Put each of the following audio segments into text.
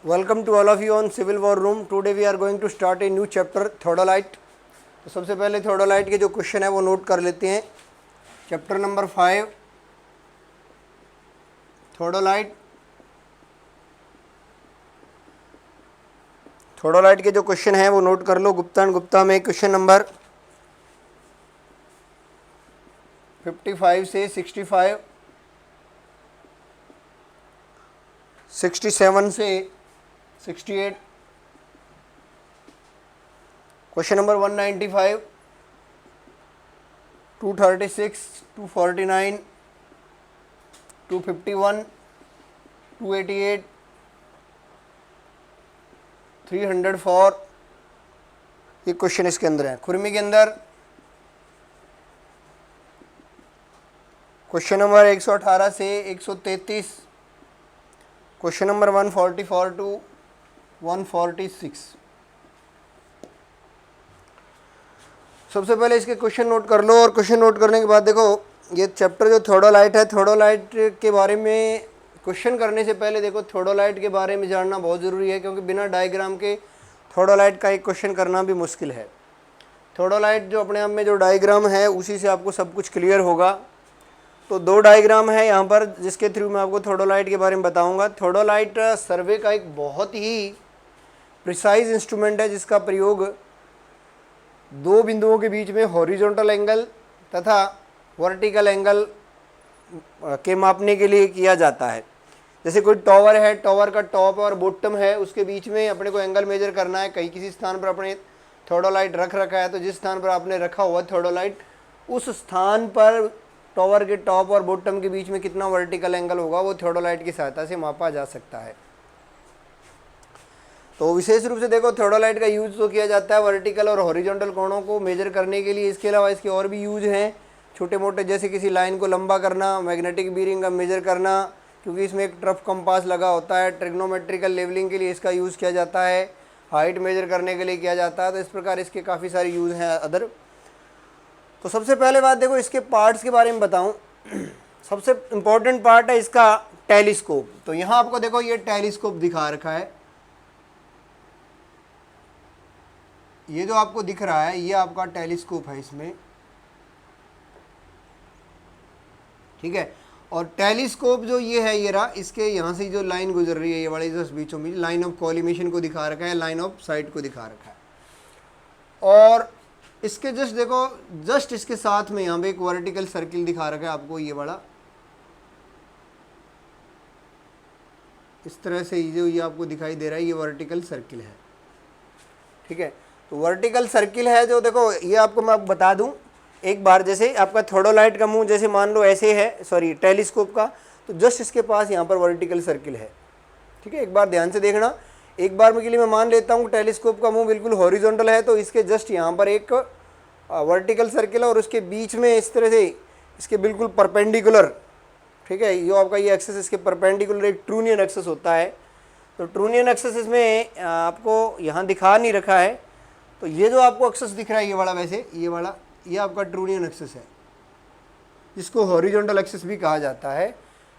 Welcome to all of you on Civil War Room. Today we are going to start a new chapter, Theodolite. तो सबसे पहले theodolite के जो question है वो नोट कर लेते हैं. Chapter number 5 theodolite. थियोडोलाइट के जो क्वेश्चन है वो नोट कर लो. गुप्ता एंड गुप्ता में क्वेश्चन नंबर 55 से 65, 67 से 68, क्वेश्चन नंबर 195, 236, 249, 251, 288, 304 ये क्वेश्चन इसके अंदर है. खुरमी के अंदर क्वेश्चन नंबर 118 से 133, क्वेश्चन नंबर 144 टू 146. सबसे पहले इसके क्वेश्चन नोट कर लो और क्वेश्चन नोट करने के बाद देखो ये चैप्टर जो थियोडोलाइट है, थियोडोलाइट के बारे में क्वेश्चन करने से पहले देखो थियोडोलाइट के बारे में जानना बहुत ज़रूरी है, क्योंकि बिना डायग्राम के थियोडोलाइट का एक क्वेश्चन करना भी मुश्किल है. थियोडोलाइट जो अपने आप में जो डायग्राम है उसी से आपको सब कुछ क्लियर होगा. तो दो डायग्राम है यहाँ पर जिसके थ्रू मैं आपको थियोडोलाइट के बारे में बताऊँगा. थियोडोलाइट सर्वे का एक बहुत ही प्रिसाइज इंस्ट्रूमेंट है जिसका प्रयोग दो बिंदुओं के बीच में हॉरिजॉन्टल एंगल तथा वर्टिकल एंगल के मापने के लिए किया जाता है. जैसे कोई टॉवर है, टॉवर का टॉप और बॉटम है, उसके बीच में अपने को एंगल मेजर करना है. कहीं किसी स्थान पर अपने थियोडोलाइट रख रखा है, तो जिस स्थान पर आपने रखा हुआ थियोडोलाइट उस स्थान पर टॉवर के टॉप और बॉटम के बीच में कितना वर्टिकल एंगल होगा वो थियोडोलाइट की सहायता से मापा जा सकता है. तो विशेष रूप से देखो थियोडोलाइट का यूज तो किया जाता है वर्टिकल और हॉरिजॉन्टल कोणों को मेजर करने के लिए. इसके अलावा इसके और भी यूज हैं छोटे मोटे, जैसे किसी लाइन को लंबा करना, मैग्नेटिक बीरिंग का मेजर करना, क्योंकि इसमें एक ट्रफ कंपास लगा होता है. ट्रिग्नोमेट्रिकल लेवलिंग के लिए इसका यूज़ किया जाता है. हाइट मेजर करने के लिए किया जाता है. तो इस प्रकार इसके काफ़ी सारे यूज़ हैं अदर. तो सबसे पहले बात देखो इसके पार्ट्स के बारे में बताऊं. सबसे इम्पोर्टेंट पार्ट है इसका टेलीस्कोप. तो यहाँ आपको देखो ये टेलीस्कोप दिखा रखा है. ये जो आपको दिख रहा है ये आपका टेलीस्कोप है इसमें, ठीक है. और टेलीस्कोप जो ये है ये रहा, इसके यहाँ से जो लाइन गुजर रही है ये वाली जस्ट बीचों बीच लाइन ऑफ कॉलिमेशन को दिखा रखा है, लाइन ऑफ साइट को दिखा रखा है. और इसके जस्ट देखो जस्ट इसके साथ में यहाँ पे एक वर्टिकल सर्किल दिखा रखा है आपको, ये वाला इस तरह से जो ये आपको दिखाई दे रहा है ये वर्टिकल सर्किल है, ठीक है. तो वर्टिकल सर्किल है जो देखो ये आपको मैं बता दूं एक बार. जैसे आपका थियोडोलाइट का मुंह जैसे मान लो ऐसे है, सॉरी टेलीस्कोप का, तो जस्ट इसके पास यहाँ पर वर्टिकल सर्किल है, ठीक है. एक बार ध्यान से देखना. एक बार के लिए मैं मान लेता हूँ टेलीस्कोप का मुंह बिल्कुल हॉरिजॉन्टल है, तो इसके जस्ट यहाँ पर एक वर्टिकल सर्किल है और उसके बीच में इस तरह से इसके बिल्कुल परपेंडिकुलर, ठीक है, जो आपका ये एक्सेस इसके परपेंडिकुलर एक ट्रूनियन एक्सेस होता है. तो ट्रूनियन एक्सेस इसमें आपको यहाँ दिखा नहीं रखा है. तो ये जो आपको एक्सेस दिख रहा है ये वाला, वैसे ये वाला ये आपका ट्रूनियन एक्सेस है, जिसको हॉरिजॉन्टल एक्सेस भी कहा जाता है.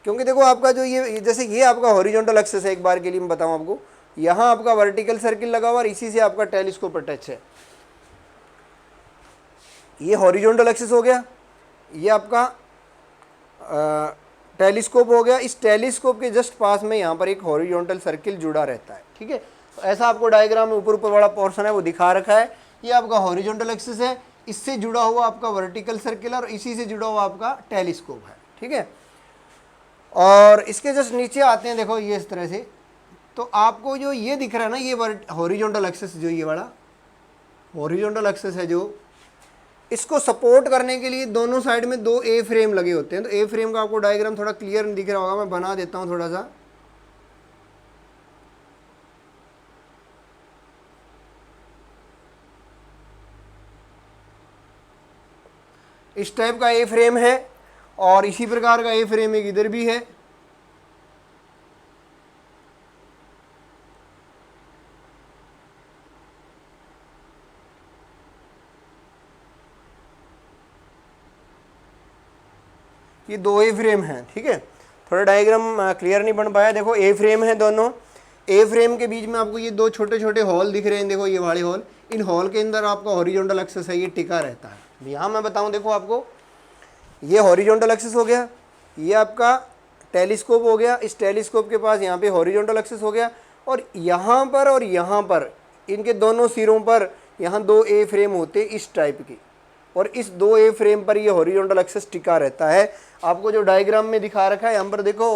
क्योंकि देखो आपका जो ये जैसे ये आपका हॉरिजॉन्टल एक्सेस है, एक बार के लिए मैं बताऊँ आपको, यहाँ आपका वर्टिकल सर्किल लगा हुआ और इसी से आपका टेलीस्कोप अटैच है. ये हॉरिजॉन्टल एक्सेस हो गया, ये आपका टेलीस्कोप हो गया. इस टेलीस्कोप के जस्ट पास में यहाँ पर एक हॉरिजॉन्टल सर्किल जुड़ा रहता है, ठीक है. तो ऐसा आपको डायग्राम में ऊपर ऊपर वाला पोर्शन है वो दिखा रखा है. ये आपका हॉरिजॉन्टल एक्सेस है, इससे जुड़ा हुआ आपका वर्टिकल सर्किल और इसी से जुड़ा हुआ आपका टेलीस्कोप है, ठीक है. और इसके जस्ट नीचे आते हैं देखो ये इस तरह से. तो आपको जो ये दिख रहा है ना ये हॉरिजॉन्टल एक्सेस, जो ये वाला हॉरिजॉन्टल एक्सेस है, जो इसको सपोर्ट करने के लिए दोनों साइड में दो ए फ्रेम लगे होते हैं. तो ए फ्रेम का आपको डायग्राम थोड़ा क्लियर नहीं दिख रहा होगा, मैं बना देता हूँ थोड़ा सा. इस टाइप का ए फ्रेम है और इसी प्रकार का ए फ्रेम एक इधर भी है. ये दो ए फ्रेम हैं, ठीक है. थोड़ा डायग्राम क्लियर नहीं बन पाया. देखो ए फ्रेम है दोनों, ए फ्रेम के बीच में आपको ये दो छोटे छोटे हॉल दिख रहे हैं, देखो ये वाले हॉल, इन हॉल के अंदर आपका हॉरिजॉन्टल एक्सिस है, ये टिका रहता है। यहाँ मैं बताऊँ, देखो आपको ये हॉरिजॉन्टल एक्सिस हो गया, ये आपका टेलीस्कोप हो गया, इस टेलीस्कोप के पास यहाँ पे हॉरिजॉन्टल एक्सिस हो गया, और यहाँ पर और यहाँ पर इनके दोनों सिरों पर यहाँ दो ए फ्रेम होते इस टाइप के, और इस दो ए फ्रेम पर ये हॉरिजॉन्टल एक्सिस टिका रहता है। आपको जो डायग्राम में दिखा रखा है यहाँ पर देखो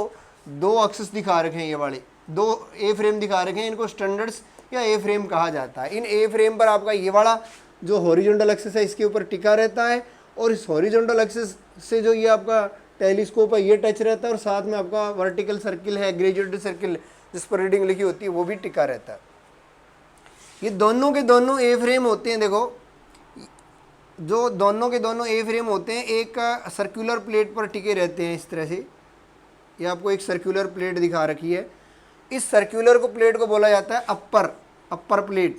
दो एक्सिस दिखा रखे हैं, ये वाले दो ए फ्रेम दिखा रखे हैं, इनको स्टैंडर्ड्स या ए फ्रेम कहा जाता है। इन ए फ्रेम पर आपका ये वाला जो हॉरिजॉन्टल एक्सिस है इसके ऊपर टिका रहता है, और इस हॉरिजॉन्टल एक्सिस से जो ये आपका टेलीस्कोप है ये टच रहता है, और साथ में आपका वर्टिकल सर्किल है, ग्रेजुएटेड सर्किल जिस पर रीडिंग लिखी होती है वो भी टिका रहता है। ये दोनों के दोनों ए फ्रेम होते हैं, देखो जो दोनों के दोनों ए फ्रेम होते हैं एक सर्कुलर प्लेट पर टिके रहते हैं इस तरह से। ये आपको एक सर्कुलर प्लेट दिखा रखी है, इस सर्कुलर को प्लेट को बोला जाता है अपर प्लेट,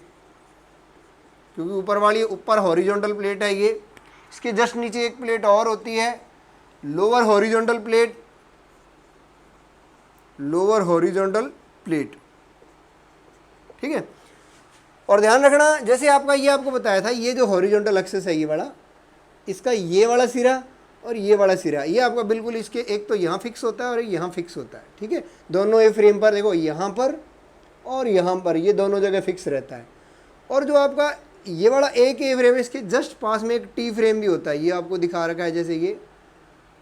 क्योंकि ऊपर वाली ऊपर हॉरिजॉन्टल प्लेट है ये। इसके जस्ट नीचे एक प्लेट और होती है लोअर हॉरिजॉन्टल प्लेट, ठीक है। और ध्यान रखना, जैसे आपका ये आपको बताया था, ये जो हॉरिजॉन्टल एक्सिस है ये वाला, इसका ये वाला सिरा और ये वाला सिरा, ये आपका बिल्कुल इसके एक तो यहाँ फिक्स होता है और यहाँ फिक्स होता है, ठीक है। दोनों ए फ्रेम पर देखो यहाँ पर और यहाँ पर ये दोनों जगह फिक्स रहता है। और जो आपका ये वाला एक ए फ्रेम है, इसके जस्ट पास में एक टी फ्रेम भी होता है, ये आपको दिखा रखा है, जैसे ये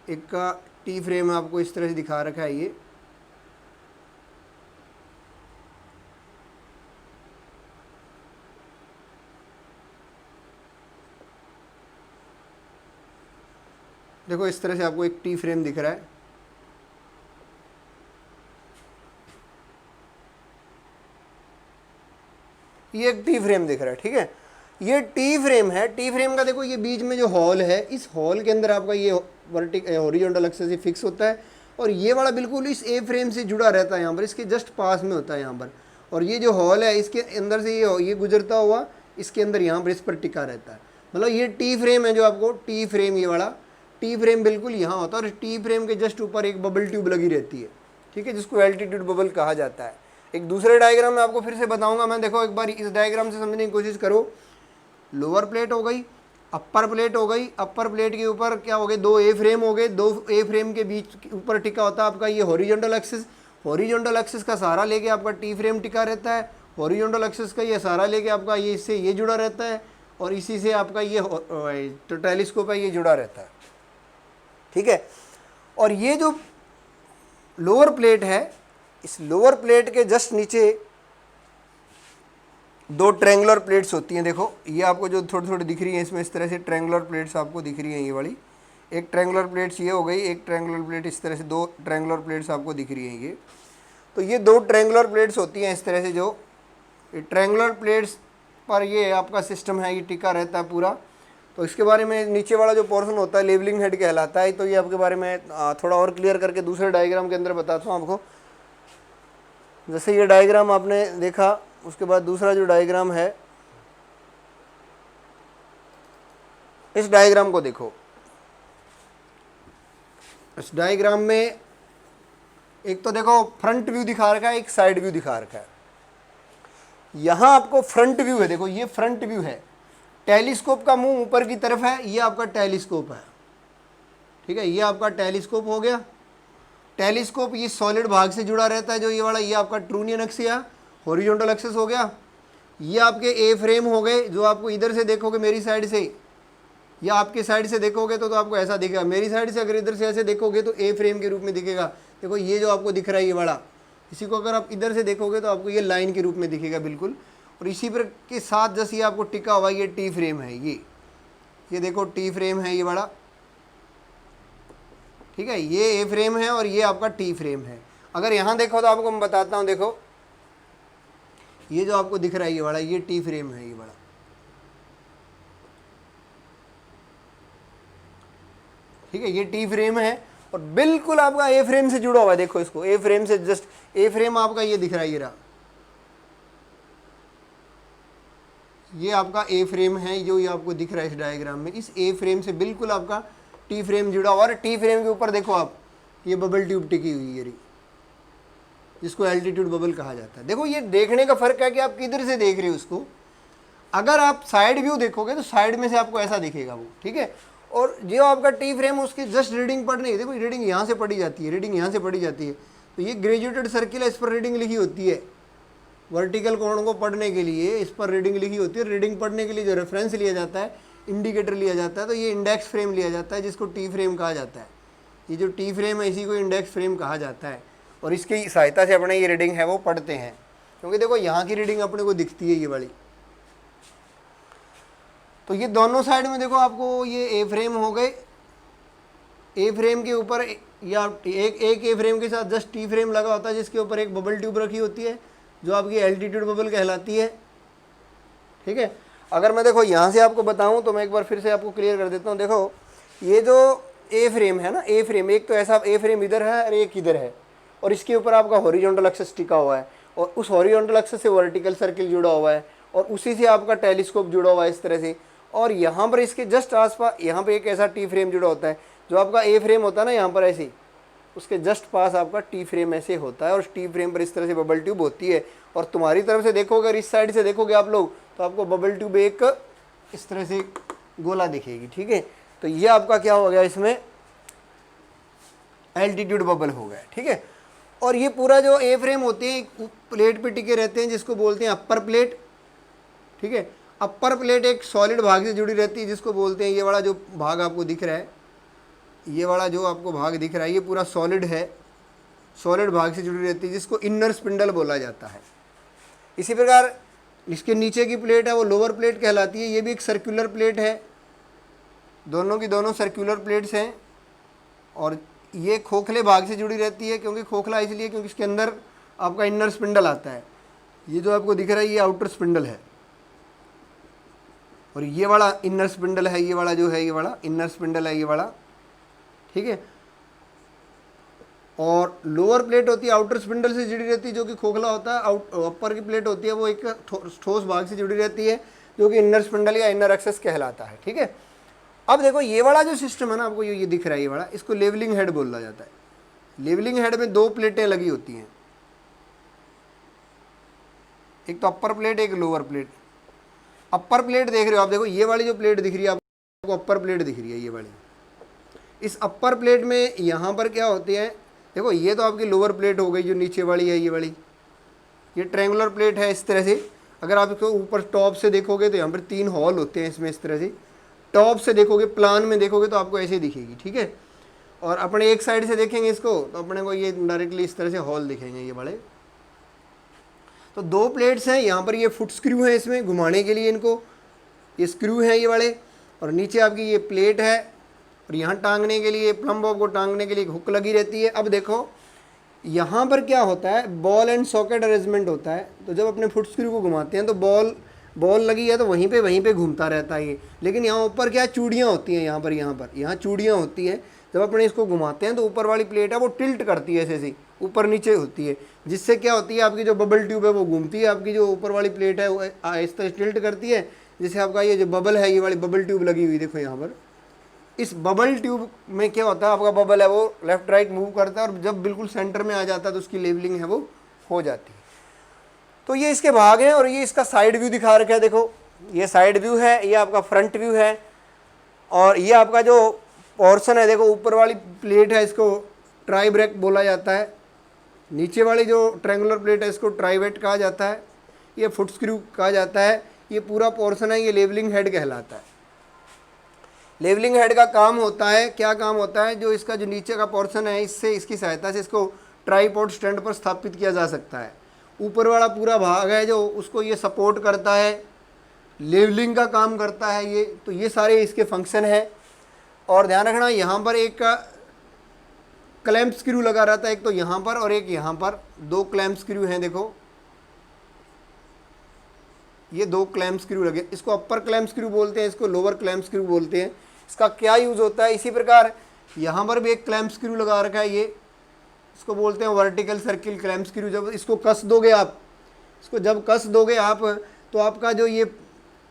एक का टी फ्रेम है, आपको इस तरह से दिखा रखा है ये। देखो इस तरह से आपको एक टी फ्रेम दिख रहा है, ये एक टी फ्रेम दिख रहा है, ठीक है। ये टी फ्रेम है, टी फ्रेम का देखो ये बीच में जो हॉल है, इस हॉल के अंदर आपका ये हॉरिजॉन्टल एक्सिस से फिक्स होता है, और ये वाला बिल्कुल इस ए फ्रेम से जुड़ा रहता है, यहाँ पर इसके जस्ट पास में होता है यहाँ पर। और ये जो हॉल है इसके अंदर से ये गुजरता हुआ इसके अंदर यहाँ पर इस पर टिका रहता है। मतलब ये टी फ्रेम है, जो आपको टी फ्रेम, ये वाला टी फ्रेम बिल्कुल यहाँ होता है, और टी फ्रेम के जस्ट ऊपर एक बबल ट्यूब लगी रहती है, ठीक है, जिसको एल्टीट्यूड बबल कहा जाता है। एक दूसरे डायग्राम में आपको फिर से बताऊंगा मैं, देखो एक बार इस डायग्राम से समझने की कोशिश करो। लोअर प्लेट हो गई, अपर प्लेट हो गई, अपर प्लेट के ऊपर क्या हो गए, दो ए फ्रेम हो गए, दो ए फ्रेम के बीच ऊपर टिका होता है आपका ये हॉरिजॉन्टल एक्सिस। हॉरिजॉन्टल एक्सिस का सहारा लेके आपका टी फ्रेम टिका रहता है, हॉरिजॉन्टल एक्सिस का ये सहारा लेके आपका ये इससे ये जुड़ा रहता है, और इसी से आपका ये तो टेलीस्कोप है ये जुड़ा रहता है, ठीक है। और ये जो लोअर प्लेट है, इस लोअर प्लेट के जस्ट नीचे दो ट्रायंगुलर प्लेट्स होती हैं, देखो ये आपको जो थोड़ी थोड़ी दिख रही हैं, इसमें इस तरह से ट्रायंगुलर प्लेट्स आपको दिख रही हैं, ये वाली एक ट्रायंगुलर प्लेट्स ये हो गई, एक ट्रायंगुलर प्लेट इस तरह से, दो ट्रायंगुलर प्लेट्स आपको दिख रही हैं ये। तो ये दो ट्रायंगुलर प्लेट्स होती हैं इस तरह से, जो ट्रायंगुलर प्लेट्स पर ये आपका सिस्टम है ये टिका रहता है पूरा। तो इसके बारे में नीचे वाला जो पोर्शन होता है लेवलिंग हेड कहलाता है। तो ये आपके बारे में थोड़ा और क्लियर करके दूसरे डायग्राम के अंदर बताता हूँ आपको। जैसे ये डायग्राम आपने देखा, उसके बाद दूसरा जो डायग्राम है, इस डायग्राम को देखो। इस डायग्राम में एक तो देखो फ्रंट व्यू दिखा रखा है, एक साइड व्यू दिखा रखा है। यहां आपको फ्रंट व्यू है, देखो ये फ्रंट व्यू है, टेलीस्कोप का मुंह ऊपर की तरफ है, ये आपका टेलीस्कोप है, ठीक है, ये आपका टेलीस्कोप हो गया। टेलीस्कोप ये सॉलिड भाग से जुड़ा रहता है, जो ये वाला, ये आपका ट्रूनियन एक्सिस है, हॉरिजॉन्टल एक्सिस हो गया। ये आपके ए फ्रेम हो गए, जो आपको इधर से देखोगे मेरी साइड से, या आपके साइड से देखोगे तो आपको ऐसा दिखेगा। मेरी साइड से अगर इधर से ऐसे देखोगे तो ए फ्रेम के रूप में दिखेगा। देखो ये जो आपको दिख रहा है ये वाला, इसी को अगर आप इधर से देखोगे तो आपको ये लाइन के रूप में दिखेगा बिल्कुल। और इसी पर के साथ जैसे ये आपको टिका हुआ ये टी फ्रेम है, ये देखो टी फ्रेम है ये वाला, ठीक है, ये ए फ्रेम है और ये आपका टी फ्रेम है। अगर यहाँ देखो तो आपको मैं बताता हूँ, देखो ये जो आपको दिख रहा है ये वाला, ये टी फ्रेम है ये वाला, ठीक है, ये टी फ्रेम है और बिल्कुल आपका ए फ्रेम से जुड़ा हुआ है। देखो इसको, ए फ्रेम से जस्ट ए फ्रेम आपका ये दिख रहा है, ये रहा, ये आपका ए फ्रेम है जो ये आपको दिख रहा है इस डायग्राम में। इस ए फ्रेम से बिल्कुल आपका टी फ्रेम जुड़ा हुआ, और टी फ्रेम के ऊपर देखो आप, ये बबल ट्यूब टिकी हुई है, जिसको एल्टीट्यूड बबल कहा जाता है। देखो ये देखने का फ़र्क है कि आप किधर से देख रहे हो उसको। अगर आप साइड व्यू देखोगे तो साइड में से आपको ऐसा दिखेगा वो, ठीक है। और जो आपका टी फ्रेम उसकी जस्ट रीडिंग पढ़नी है, देखो रीडिंग यहाँ से पढ़ी जाती है, रीडिंग यहाँ से पढ़ी जाती है। तो ये ग्रेजुएटेड सर्किल है, इस पर रीडिंग लिखी होती है। वर्टिकल कोण को पढ़ने के लिए इस पर रीडिंग लिखी होती है। रीडिंग पढ़ने के लिए जो रेफरेंस लिया जाता है, इंडिकेटर लिया जाता है, तो ये इंडेक्स फ्रेम लिया जाता है, जिसको टी फ्रेम कहा जाता है। ये जो टी फ्रेम है इसी को इंडेक्स फ्रेम कहा जाता है। और इसकी सहायता से अपने ये रीडिंग है वो पढ़ते हैं, क्योंकि देखो यहाँ की रीडिंग अपने को दिखती है ये वाली। तो ये दोनों साइड में देखो आपको ये ए फ्रेम हो गए। ए फ्रेम के ऊपर या एक ए फ्रेम के साथ जस्ट टी फ्रेम लगा होता है, जिसके ऊपर एक बबल ट्यूब रखी होती है जो आपकी एल्टीट्यूड बबल कहलाती है, ठीक है। अगर मैं देखो यहाँ से आपको बताऊँ तो मैं एक बार फिर से आपको क्लियर कर देता हूँ। देखो ये जो ए फ्रेम है ना, ए फ्रेम एक तो ऐसा ए फ्रेम इधर है और एक इधर है, और इसके ऊपर आपका हॉरिजॉन्टल एक्सिस टिका हुआ है, और उस हॉरिजॉन्टल एक्सिस से वर्टिकल सर्किल जुड़ा हुआ है, और उसी से आपका टेलीस्कोप जुड़ा हुआ है इस तरह से। और यहाँ पर इसके जस्ट आसपास यहाँ पे एक ऐसा टी फ्रेम जुड़ा होता है, जो आपका ए फ्रेम होता है ना यहाँ पर ऐसे, उसके जस्ट पास आपका टी फ्रेम ऐसे होता है, और उस टी फ्रेम पर इस तरह से बबल ट्यूब होती है। और तुम्हारी तरफ से देखोगे, अगर इस साइड से देखोगे आप लोग, तो आपको बबल ट्यूब एक इस तरह से गोला दिखेगी, ठीक है। तो ये आपका क्या हो गया, इसमें एल्टीट्यूड बबल हो गया, ठीक है। और ये पूरा जो ए फ्रेम होते हैं प्लेट पे टिके रहते हैं, जिसको बोलते हैं अपर प्लेट, ठीक है। अपर प्लेट एक सॉलिड भाग से जुड़ी रहती है, जिसको बोलते हैं, ये वाला जो भाग आपको दिख रहा है, ये वाला जो आपको भाग दिख रहा है, ये पूरा सॉलिड है, सॉलिड भाग से जुड़ी रहती है, जिसको इनर स्पिंडल बोला जाता है। इसी प्रकार इसके नीचे की प्लेट है वो लोअर प्लेट कहलाती है। ये भी एक सर्कुलर प्लेट है, दोनों की दोनों सर्कुलर प्लेट्स हैं, और ये खोखले भाग से जुड़ी रहती है। क्योंकि खोखला इसलिए क्योंकि इसके अंदर आपका इनर स्पिंडल आता है। ये जो आपको दिख रहा है ये आउटर स्पिंडल है, और ये वाला इनर स्पिंडल है, ये वाला जो है ये वाला इनर स्पिंडल है ये वाला, ठीक है। और लोअर प्लेट होती है आउटर स्पिंडल से जुड़ी रहती है, जो कि खोखला होता है। अपर की प्लेट होती है वो एक ठोस भाग से जुड़ी रहती है, जो कि इनर स्पिंडल या इनर एक्सेस कहलाता है, ठीक है। अब देखो ये वाला जो सिस्टम है ना, आपको ये दिख रहा है ये वाला, इसको लेवलिंग हेड बोला जाता है। लेवलिंग हेड में दो प्लेटें लगी होती हैं, एक तो अपर प्लेट एक लोअर प्लेट। अपर प्लेट देख रहे हो आप, देखो ये वाली जो प्लेट दिख रही है आपको, अपर प्लेट दिख रही है ये वाली। इस अपर प्लेट में यहाँ पर क्या होती है, देखो ये तो आपकी लोअर प्लेट हो गई, जो नीचे वाली है ये वाली, ये ट्रायंगुलर प्लेट है इस तरह से। अगर आप इसको ऊपर टॉप से देखोगे तो यहाँ पर 3 हॉल होते हैं इसमें इस तरह से। टॉप से देखोगे, प्लान में देखोगे तो आपको ऐसे दिखेगी, ठीक है। और अपने एक साइड से देखेंगे इसको तो अपने को ये डायरेक्टली इस तरह से हॉल दिखेंगे ये बड़े। तो 2 प्लेट्स हैं, यहाँ पर ये फुट स्क्रू है इसमें घुमाने के लिए, इनको ये स्क्रू हैं ये वाले, और नीचे आपकी ये प्लेट है, और यहाँ टांगने के लिए, प्लम बॉब को टांगने के लिए हुक लगी रहती है। अब देखो यहाँ पर क्या होता है, बॉल एंड सॉकेट अरेंजमेंट होता है। तो जब अपने फुट स्क्रू को घुमाते हैं तो बॉल लगी है तो वहीं पे घूमता रहता है ये। लेकिन यहाँ ऊपर क्या चूड़ियाँ होती हैं, यहाँ चूड़ियाँ होती हैं। जब अपने इसको घुमाते हैं तो ऊपर वाली प्लेट है वो टिल्ट करती है, ऐसे ऊपर नीचे होती है, जिससे क्या होती है, आपकी जो बबल ट्यूब है वो घूमती है, आपकी जो ऊपर वाली प्लेट है वो इस तरह टिल्ट करती है, जिससे आपका ये जो बबल है, ये वाली बबल ट्यूब लगी हुई देखो यहाँ पर। इस बबल ट्यूब में क्या होता है, आपका बबल है वो लेफ्ट राइट मूव करता है, और जब बिल्कुल सेंटर में आ जाता है तो उसकी लेवलिंग है वो हो जाती है। तो ये इसके भाग हैं, और ये इसका साइड व्यू दिखा रखा है। देखो ये साइड व्यू है, ये आपका फ्रंट व्यू है, और ये आपका जो पोर्शन है, देखो ऊपर वाली प्लेट है इसको ट्राई ब्रेक बोला जाता है, नीचे वाली जो ट्रायंगुलर प्लेट है इसको ट्राइवेट कहा जाता है, ये फुट स्क्रू कहा जाता है। ये पूरा पोर्शन है ये लेवलिंग हेड कहलाता है। लेवलिंग हेड का काम होता है, क्या काम होता है, जो इसका जो नीचे का पोर्शन है, इससे इसकी सहायता से इसको ट्राईपॉड स्टैंड पर स्थापित किया जा सकता है। ऊपर वाला पूरा भाग है जो उसको ये सपोर्ट करता है, लेवलिंग का काम करता है ये। तो ये सारे इसके फंक्शन है। और ध्यान रखना यहाँ पर एक क्लैंप स्क्रू लगा रहता है, एक तो यहाँ पर और एक यहाँ पर, 2 क्लैंप स्क्रू हैं। देखो ये 2 क्लैंप स्क्रू लगे, इसको अपर क्लैंप स्क्रू बोलते हैं, इसको लोअर क्लैंप स्क्रू बोलते हैं। इसका क्या यूज़ होता है, इसी प्रकार यहाँ पर भी एक क्लैंप स्क्रू लगा रखा है, ये इसको बोलते हैं वर्टिकल सर्किल क्लैंप स्क्रू। जब इसको कस दोगे आप, इसको जब कस दोगे आप, तो आपका जो ये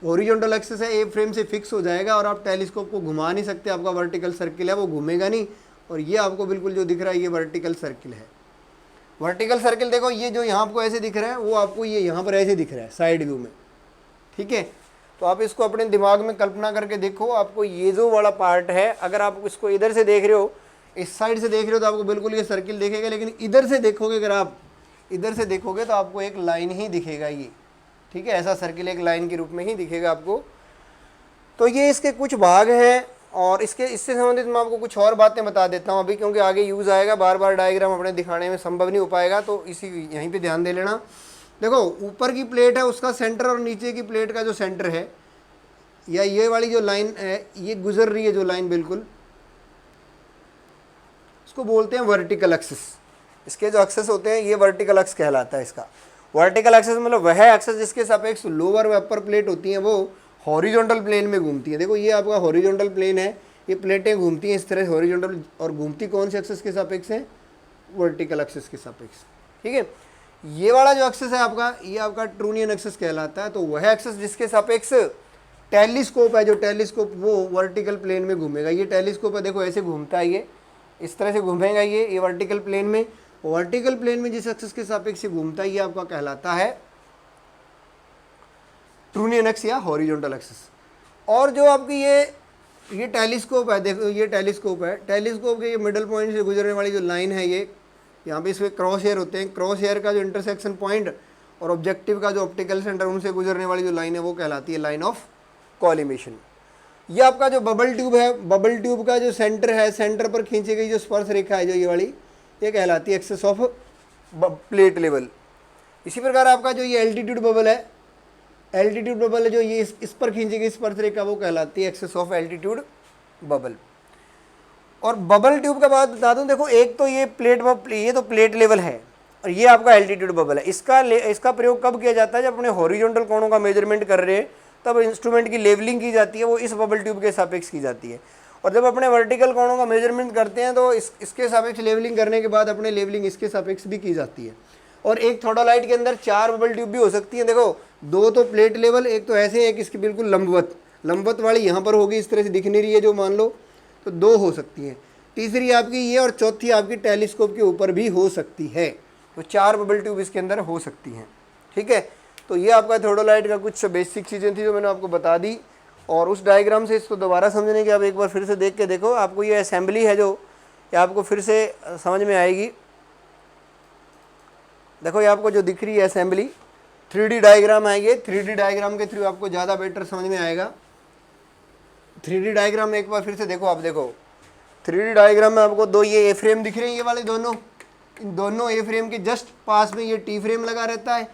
हॉरिजॉन्टल एक्सिस है ए फ्रेम से फिक्स हो जाएगा, और आप टेलीस्कोप को घुमा नहीं सकते, आपका वर्टिकल सर्किल है वो घूमेगा नहीं। और ये आपको बिल्कुल जो दिख रहा है ये वर्टिकल सर्किल है। वर्टिकल सर्किल देखो ये जो यहाँ आपको ऐसे दिख रहा है वो आपको ये यहाँ पर ऐसे दिख रहा है साइड व्यू में, ठीक है। तो आप इसको अपने दिमाग में कल्पना करके देखो, आपको ये जो वाला पार्ट है अगर आप इसको इधर से देख रहे हो, इस साइड से देख रहे हो तो आपको बिल्कुल ये सर्किल दिखेगा, लेकिन इधर से देखोगे, अगर आप इधर से देखोगे तो आपको एक लाइन ही दिखेगा ये, ठीक है। ऐसा सर्किल एक लाइन के रूप में ही दिखेगा आपको। तो ये इसके कुछ भाग हैं और इससे संबंधित मैं आपको कुछ और बातें बता देता हूँ अभी, क्योंकि आगे यूज़ आएगा, बार बार डायग्राम अपने दिखाने में संभव नहीं हो पाएगा, तो इसी यहीं पे ध्यान दे लेना। देखो ऊपर की प्लेट है उसका सेंटर और नीचे की प्लेट का जो सेंटर है, या ये वाली जो लाइन है ये गुजर रही है जो लाइन बिल्कुल, इसको बोलते हैं वर्टिकल एक्सिस। इसके जो एक्सेस होते हैं ये वर्टिकल एक्स कहलाता है इसका। वर्टिकल एक्सेस मतलब वह एक्सेस जिसके सापेक्ष लोअर व अपर प्लेट होती हैं वो हॉरिजॉन्टल प्लेन में घूमती है। देखो ये आपका हॉरिजॉन्टल प्लेन है, ये प्लेटें घूमती हैं इस तरह हॉरिजॉन्टल, और घूमती कौन से एक्सेस के सापेक्ष है? वर्टिकल एक्सेस के सापेक्ष, ठीक है। ये वाला जो एक्सेस है आपका, ये आपका ट्रूनियन एक्सेस कहलाता है। तो वह एक्सेस जिसके सापेक्ष टेलीस्कोप है, जो टेलीस्कोप वो वर्टिकल प्लेन में घूमेगा। ये टेलीस्कोप है, देखो ऐसे घूमता है, ये इस तरह से घूमेगा ये वर्टिकल प्लेन में। वर्टिकल प्लेन में जिस एक्सिस के सापेक्ष घूमता है ये आपका कहलाता है ट्रूनियन एक्स या हॉरिजॉन्टल एक्सिस। और जो आपकी ये टेलीस्कोप है, देखो ये टेलीस्कोप है, टेलीस्कोप के ये मिडल पॉइंट से गुजरने वाली जो लाइन है, ये यहाँ पे इसमें क्रॉस हेयर होते हैं, क्रॉस हेयर का जो इंटरसेक्शन पॉइंट और ऑब्जेक्टिव का जो ऑप्टिकल सेंटर उनसे गुजरने वाली जो लाइन है वो कहलाती है लाइन ऑफ कॉलिमेशन। ये आपका जो बबल ट्यूब है, बबल ट्यूब का जो सेंटर है, सेंटर पर खींची गई जो स्पर्श रेखा है जो ये वाली, ये कहलाती है एक्सेस ऑफ प्लेट लेवल। इसी प्रकार आपका जो ये एल्टीट्यूड बबल है, एल्टीट्यूड बबल है जो ये इस पर खींची गई स्पर्श रेखा वो कहलाती है एक्सेस ऑफ एल्टीट्यूड बबल। और बबल ट्यूब का बात बता दूं, देखो एक तो ये ये तो प्लेट लेवल है और ये आपका एल्टीट्यूड बबल है। इसका प्रयोग कब किया जाता है? जब अपने हॉरिजॉन्टल कोणों का मेजरमेंट कर रहे हैं तब इंस्ट्रूमेंट की लेवलिंग की जाती है, वो इस बबल ट्यूब के सापेक्ष की जाती है। और जब अपने वर्टिकल कोणों का मेजरमेंट करते हैं तो इसके सापेक्ष लेवलिंग करने के बाद अपने लेवलिंग इसके सापेक्ष भी की जाती है। और एक थोड़ालाइट के अंदर 4 बबल ट्यूब भी हो सकती हैं। देखो 2 तो प्लेट लेवल, एक तो ऐसे, एक इसकी बिल्कुल लंबवत वाली यहाँ पर होगी, इस तरह से दिख नहीं रही है जो, मान लो तो 2 हो सकती हैं। तीसरी आपकी ये और चौथी आपकी टेलीस्कोप के ऊपर भी हो सकती है। तो 4 बबल ट्यूब इसके अंदर हो सकती हैं, ठीक है। तो ये आपका थोड़ोलाइट का कुछ बेसिक चीज़ें थी जो मैंने आपको बता दी। और उस डायग्राम से इसको दोबारा समझने की आप एक बार फिर से देख के देखो, आपको ये असेंबली है जो ये आपको फिर से समझ में आएगी। देखो ये आपको जो दिख रही है असेंबली 3D डायग्राम है, ये 3D डायग्राम के थ्रू आपको ज़्यादा बेटर समझ में आएगा। 3D डायग्राम एक बार फिर से देखो, आप देखो 3D डायग्राम में आपको 2 ये ए फ्रेम दिख रहे हैं, ये वाले दोनों, इन दोनों ए फ्रेम के जस्ट पास में ये टी फ्रेम लगा रहता है।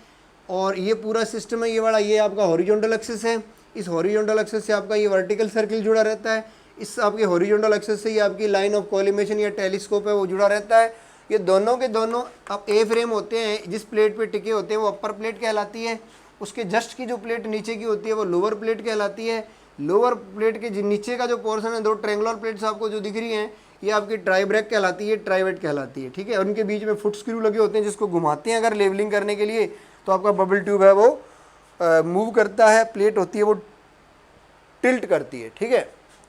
और ये पूरा सिस्टम है ये वाला, ये आपका हॉरिजॉन्टल एक्सिस है। इस हॉरिजॉन्टल एक्सिस से आपका ये वर्टिकल सर्किल जुड़ा रहता है। इस आपके हॉरिजॉन्टल एक्सिस से ये आपकी लाइन ऑफ कॉलिमेशन या टेलीस्कोप है वो जुड़ा रहता है। ये दोनों के दोनों अब ए फ्रेम होते हैं, जिस प्लेट पे टिके होते हैं वो अपर प्लेट कहलाती है। उसके जस्ट की जो प्लेट नीचे की होती है वो लोअर प्लेट कहलाती है। लोअर प्लेट के नीचे का जो पोर्शन है, 2 ट्रायंगुलर प्लेट्स आपको जो दिख रही हैं, ये आपकी ट्राई ब्रेक कहलाती है, ट्राइवेट कहलाती है, ठीक है। उनके बीच में फुट स्क्रू लगे होते हैं जिसको घुमाते हैं अगर लेवलिंग करने के लिए, तो आपका बबल ट्यूब है वो मूव करता है, प्लेट होती है वो टिल्ट करती है, ठीक है।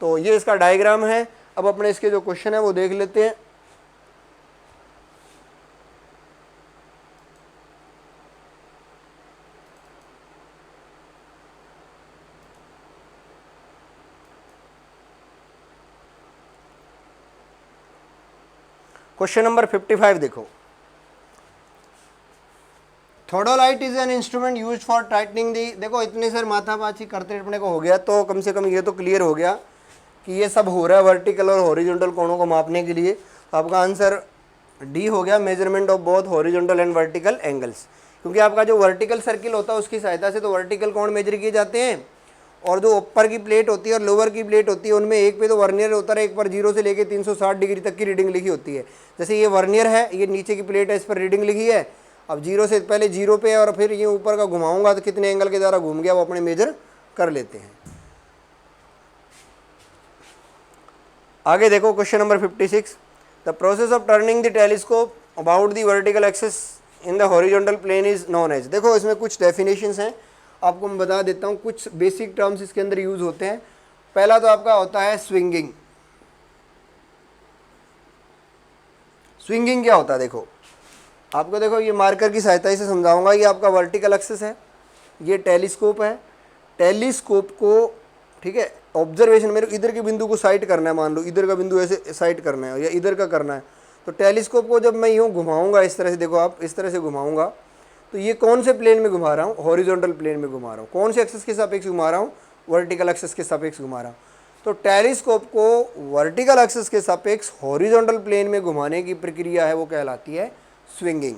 तो ये इसका डायग्राम है। अब अपने इसके जो क्वेश्चन है वो देख लेते हैं। क्वेश्चन नंबर 55 देखो, theodolite is an instrument used for tightening the. देखो इतने सर माथापाची करते अपने को हो गया, तो कम से कम ये तो क्लियर हो गया कि ये सब हो रहा है वर्टिकल और हॉरिजॉन्टल कोणों को मापने के लिए। तो आपका आंसर डी हो गया, measurement of both horizontal and vertical angles. क्योंकि आपका जो वर्टिकल सर्किल होता है उसकी सहायता से तो वर्टिकल कोण मेजर किए जाते हैं, और जो ऊपर की प्लेट होती है और लोअर की प्लेट होती है उनमें एक पे तो वर्नियर होता है, एक पर 0 से लेके 360 डिग्री तक की रीडिंग लिखी होती है। जैसे ये वर्नियर है, ये नीचे की प्लेट है, इस पर रीडिंग लिखी है। अब 0 से पहले 0 पे और फिर ये ऊपर का घुमाऊंगा तो कितने एंगल के द्वारा घूम गया वो अपने मेजर कर लेते हैं। आगे देखो question number 56, the process of turning the telescope about the vertical axis in the horizontal plane is known as. देखो इसमें कुछ डेफिनेशंस हैं, आपको मैं बता देता हूँ, कुछ बेसिक टर्म्स इसके अंदर यूज होते हैं। पहला तो आपका होता है स्विंगिंग। स्विंगिंग क्या होता है? देखो आपको देखो ये मार्कर की सहायता से समझाऊंगा। ये आपका वर्टिकल एक्सिस है, ये टेलीस्कोप है। टेलीस्कोप को, ठीक है, ऑब्जर्वेशन मेरे इधर के बिंदु को साइट करना है, मान लो इधर का बिंदु ऐसे साइट करना है या इधर का करना है, तो टेलीस्कोप को जब मैं यूँ घुमाऊंगा इस तरह से, देखो आप इस तरह से घुमाऊंगा, तो ये कौन से प्लेन में घुमा रहा हूँ, हॉरिजॉन्टल प्लेन में घुमा रहा हूँ। कौन से एक्सिस के सापेक्ष घुमा रहा हूँ, वर्टिकल एक्सिस के सापेक्ष घुमा रहा हूँ। तो टेलीस्कोप को वर्टिकल एक्सिस के सापेक्ष हॉरिजॉन्टल प्लेन में घुमाने की प्रक्रिया है वो कहलाती है स्विंगिंग।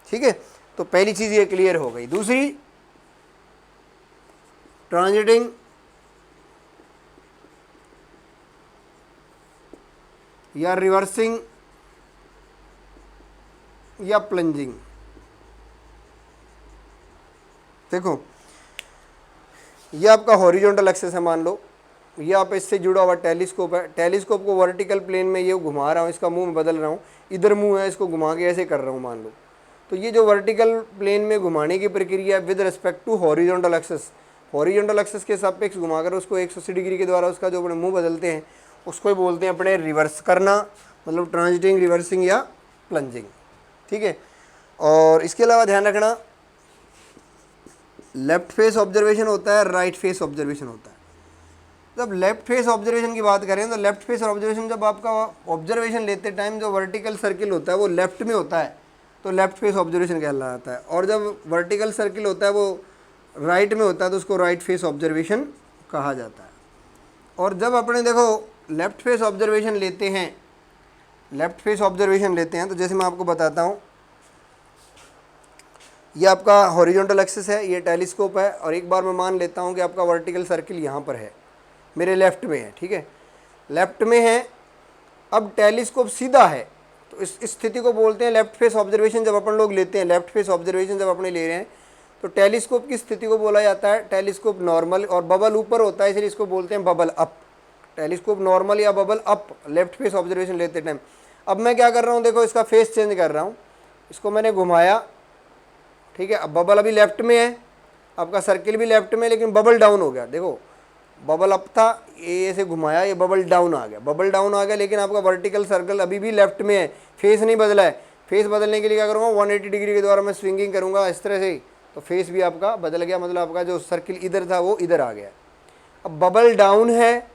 ठीक है, तो पहली चीज़ ये क्लियर हो गई। दूसरी, ट्रांजिटिंग या रिवर्सिंग या प्लंजिंग। देखो ये आपका हॉरिजॉन्टल एक्सिस है, मान लो ये आप इससे जुड़ा हुआ टेलीस्कोप है। टेलीस्कोप को वर्टिकल प्लेन में ये घुमा रहा हूँ, इसका मुंह बदल रहा हूँ, इधर मुंह है, इसको घुमा के ऐसे कर रहा हूँ मान लो। तो ये जो वर्टिकल प्लेन में घुमाने की प्रक्रिया with respect to horizontal axis, horizontal axis के सापेक्ष घुमाकर उसको 180 डिग्री के द्वारा उसका जो अपने मुंह बदलते हैं उसको ही बोलते हैं अपने रिवर्स करना, मतलब ट्रांजिटिंग, रिवर्सिंग या प्लंजिंग। ठीक है, और इसके अलावा ध्यान रखना लेफ्ट फेस ऑब्जर्वेशन होता है, राइट फेस ऑब्जर्वेशन होता है। जब लेफ्ट फेस ऑब्जर्वेशन की बात करें तो लेफ्ट फेस ऑब्जर्वेशन, जब आपका ऑब्जर्वेशन लेते टाइम जो वर्टिकल सर्किल होता है वो लेफ्ट में होता है तो लेफ्ट फेस ऑब्जर्वेशन कहलाता है, और जब वर्टिकल सर्किल होता है वो राइट में होता है तो उसको राइट फेस ऑब्जर्वेशन कहा जाता है। और जब अपने देखो लेफ्ट फेस ऑब्जर्वेशन लेते हैं, लेफ्ट फेस ऑब्जर्वेशन लेते हैं तो जैसे मैं आपको बताता हूँ, ये आपका हॉरिजॉन्टल एक्सिस है, ये टेलीस्कोप है, और एक बार मैं मान लेता हूँ कि आपका वर्टिकल सर्किल यहाँ पर है, मेरे लेफ़्ट में है। ठीक है, लेफ़्ट में है। अब टेलीस्कोप सीधा है तो इस स्थिति को बोलते हैं लेफ्ट फेस ऑब्जर्वेशन। जब अपन लोग लेते हैं लेफ्ट फेस ऑब्जर्वेशन, जब अपने ले रहे हैं तो टेलीस्कोप की स्थिति को बोला जाता है टेलीस्कोप नॉर्मल, और बबल ऊपर होता है इसलिए इसको बोलते हैं बबल अप। टेलीस्कोप नॉर्मल या bubble up left face observation लेते टाइम। अब मैं क्या कर रहा हूँ, देखो इसका फेस चेंज कर रहा हूँ, इसको मैंने घुमाया, ठीक है, अब बबल अभी लेफ्ट में है, आपका सर्किल भी लेफ्ट में, लेकिन बबल डाउन हो गया। देखो बबल अप था, ये ऐसे घुमाया, ये बबल डाउन आ गया, बबल डाउन आ गया, लेकिन आपका वर्टिकल सर्कल अभी भी लेफ्ट में है, फेस नहीं बदला है। फेस बदलने के लिए क्या करूँगा, 180 डिग्री के द्वारा मैं स्विंगिंग करूँगा इस तरह से, तो फेस भी आपका बदल गया, मतलब आपका जो सर्किल इधर था वो इधर आ गया। अब बबल डाउन है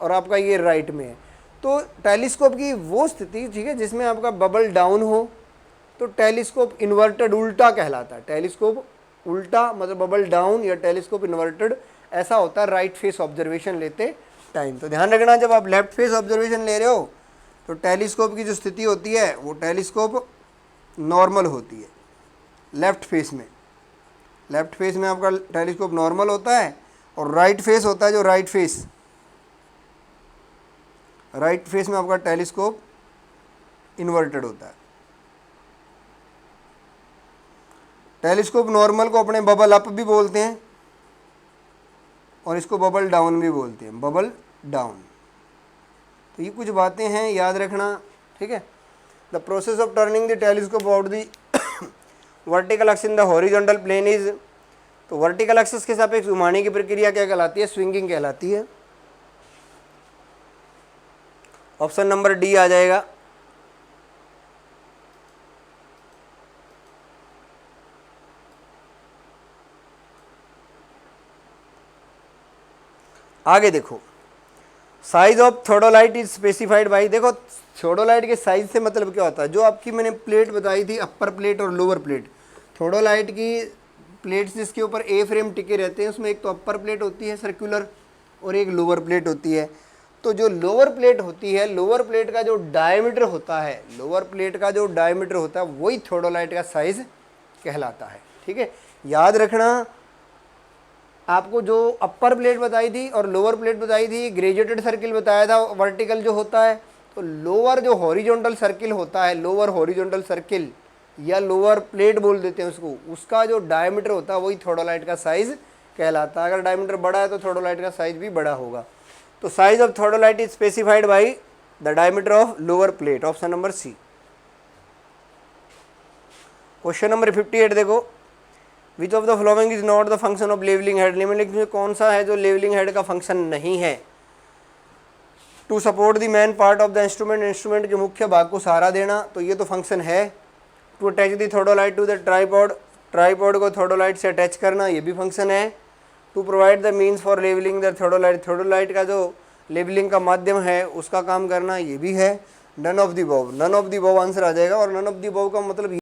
और आपका ये राइट में है, तो टेलीस्कोप की वो स्थिति, ठीक है, जिसमें आपका बबल डाउन हो तो टेलीस्कोप इन्वर्टेड, उल्टा कहलाता है। टेलीस्कोप उल्टा मतलब बबल डाउन या टेलीस्कोप इन्वर्टेड, ऐसा होता है राइट फेस ऑब्जर्वेशन लेते टाइम। तो ध्यान रखना, जब आप लेफ्ट फेस ऑब्जर्वेशन ले रहे हो तो टेलीस्कोप की जो स्थिति होती है वो टेलीस्कोप नॉर्मल होती है लेफ्ट फेस में। लेफ्ट फेस में आपका टेलीस्कोप नॉर्मल होता है, और राइट फेस होता है जो राइट फेस में आपका टेलीस्कोप इन्वर्टेड होता है। टेलीस्कोप नॉर्मल को अपने बबल अप भी बोलते हैं और इसको बबल डाउन भी बोलते हैं, बबल डाउन। तो ये कुछ बातें हैं, याद रखना। ठीक है, the process of turning the telescope about the vertical axis in the horizontal plane is, तो वर्टिकल एक्सिस के सापेक्ष घुमाने की प्रक्रिया क्या कहलाती है, स्विंगिंग कहलाती है। ऑप्शन नंबर डी आ जाएगा। आगे देखो, size of theodolite is specified by, देखो थोडोलाइट के साइज से मतलब क्या होता है, जो आपकी मैंने प्लेट बताई थी अपर प्लेट और लोअर प्लेट, थोडोलाइट की प्लेट्स जिसके ऊपर ए फ्रेम टिके रहते हैं उसमें एक तो अपर प्लेट होती है सर्कुलर और एक लोअर प्लेट होती है। तो जो लोअर प्लेट होती है, लोअर प्लेट का जो डायमीटर होता है, लोअर प्लेट का जो डायमीटर होता है वही थोडोलाइट का साइज कहलाता है। ठीक है, याद रखना, आपको जो अपर प्लेट बताई थी और लोअर प्लेट बताई थी, ग्रेजुएटेड सर्किल बताया था वर्टिकल जो होता है, तो लोअर जो हॉरिजॉन्टल सर्किल होता है, लोअर हॉरिजॉन्टल सर्किल या लोअर प्लेट बोल देते हैं उसको, उसका जो डायमीटर होता है वही थोडोलाइट का साइज कहलाता है। अगर डायमीटर बड़ा है तो थोडोलाइट का साइज भी बड़ा होगा। तो size of theodolite is specified by the diameter of lower plate, option number C. Question number 58 देखो, which of the following is not the function of levelling head, निम्नलिखित में कौन सा है जो लेवलिंग हेड का फंक्शन नहीं है। To support the main part of the instrument, instrument के मुख्य भाग को सहारा देना, तो ये तो फंक्शन है। To attach the theodolite to the tripod, tripod को थोडोलाइट से अटैच करना, ये भी फंक्शन है। To provide the means for levelling the theodolite, theodolite का जो लेबलिंग का माध्यम है उसका काम करना, ये भी है। None of the above, none of the above answer आ जाएगा। और नन ऑफ द अबव का मतलब